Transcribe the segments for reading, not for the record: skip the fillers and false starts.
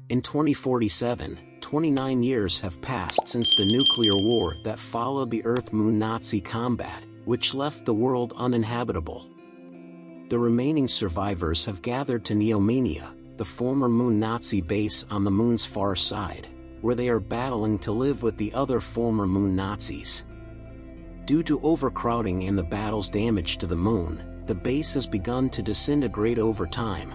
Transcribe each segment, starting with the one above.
In 2047, 29 years have passed since the nuclear war that followed the Earth-Moon Nazi combat, which left the world uninhabitable. The remaining survivors have gathered to Neomania, the former Moon Nazi base on the Moon's far side, where they are battling to live with the other former Moon Nazis. Due to overcrowding and the battle's damage to the Moon, the base has begun to disintegrate over time.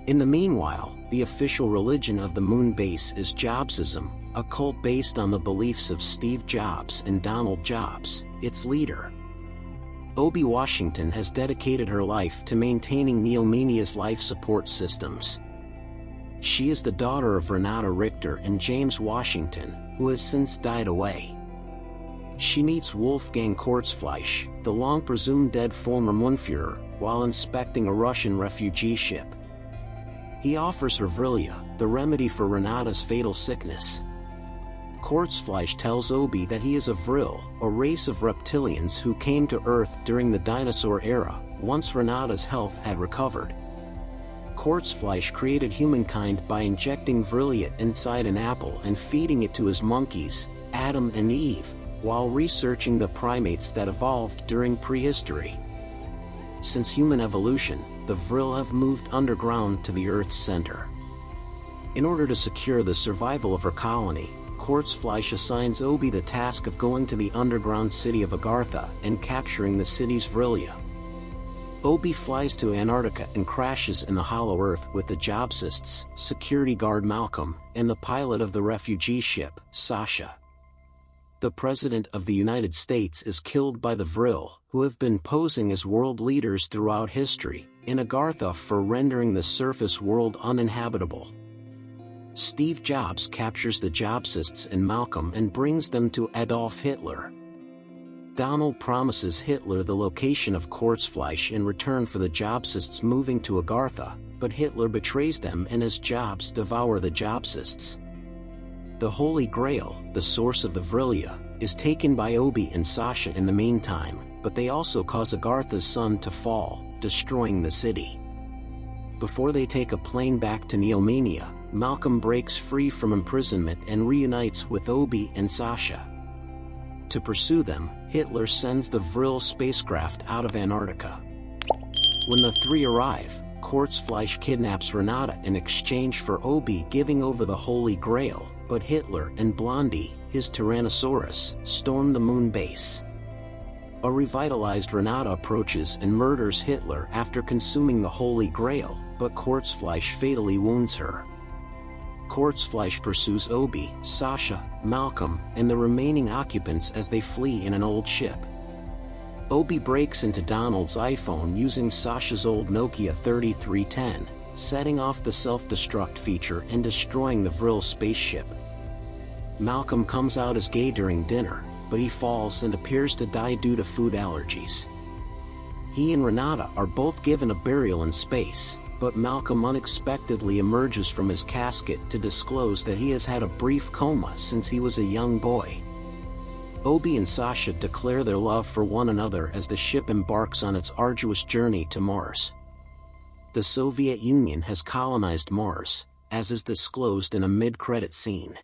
In the meanwhile, the official religion of the Moon base is Jobsism, a cult based on the beliefs of Steve Jobs and Donald Jobs, its leader. Obi Washington has dedicated her life to maintaining Neomania's life support systems. She is the daughter of Renata Richter and James Washington, who has since died away. She meets Wolfgang Kurzfleisch, the long-presumed dead former Munführer, while inspecting a Russian refugee ship. He offers her Vrilya, the remedy for Renata's fatal sickness. Kurzfleisch tells Obi that he is a Vril, a race of reptilians who came to Earth during the dinosaur era, once Renata's health had recovered. Kurzfleisch created humankind by injecting Vrilya inside an apple and feeding it to his monkeys, Adam and Eve, while researching the primates that evolved during prehistory. Since human evolution, the Vril have moved underground to the Earth's center. In order to secure the survival of her colony, Kurzfleisch assigns Obi the task of going to the underground city of Agartha and capturing the city's Vrilya. Obi flies to Antarctica and crashes in the hollow Earth with the Jobsists, security guard Malcolm, and the pilot of the refugee ship, Sasha. The President of the United States is killed by the Vril, who have been posing as world leaders throughout history, in Agartha for rendering the surface world uninhabitable. Steve Jobs captures the Jobsists and Malcolm and brings them to Adolf Hitler. Donald promises Hitler the location of Kurzfleisch in return for the Jobsists moving to Agartha, but Hitler betrays them and his Jobs devour the Jobsists. The Holy Grail, the source of the Vrilya, is taken by Obi and Sasha in the meantime, but they also cause Agartha's sun to fall, destroying the city. Before they take a plane back to Neomania, Malcolm breaks free from imprisonment and reunites with Obi and Sasha. To pursue them, Hitler sends the Vril spacecraft out of Antarctica. When the three arrive, Kurzfleisch kidnaps Renata in exchange for Obi giving over the Holy Grail, but Hitler and Blondie, his Tyrannosaurus, storm the Moon base. A revitalized Renata approaches and murders Hitler after consuming the Holy Grail, but Kurzfleisch fatally wounds her. Kurzfleisch pursues Obi, Sasha, Malcolm, and the remaining occupants as they flee in an old ship. Obi breaks into Donald's iPhone using Sasha's old Nokia 3310, setting off the self-destruct feature and destroying the Vril spaceship. Malcolm comes out as gay during dinner, but he falls and appears to die due to food allergies. He and Renata are both given a burial in space, but Malcolm unexpectedly emerges from his casket to disclose that he has had a brief coma since he was a young boy. Obi and Sasha declare their love for one another as the ship embarks on its arduous journey to Mars. The Soviet Union has colonized Mars, as is disclosed in a mid-credit scene.